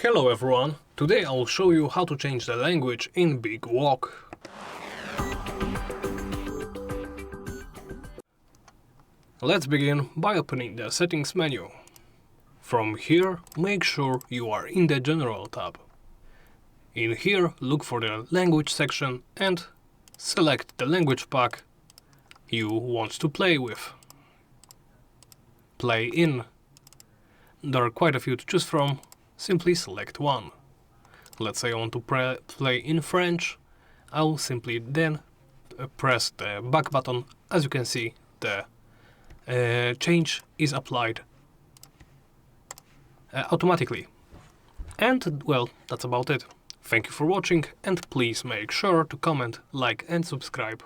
Hello everyone, today I'll show you how to change the language in BigWalk. Let's begin by opening the settings menu. From here, make sure you are in the General tab. In here, look for the language section and select the language pack you want to play with. Play in. There are quite a few to choose from. Simply select one. Let's say I want to play in French. I'll simply then press the back button. As you can see, the change is applied automatically. And well, that's about it. Thank you for watching, and please make sure to comment, like and subscribe.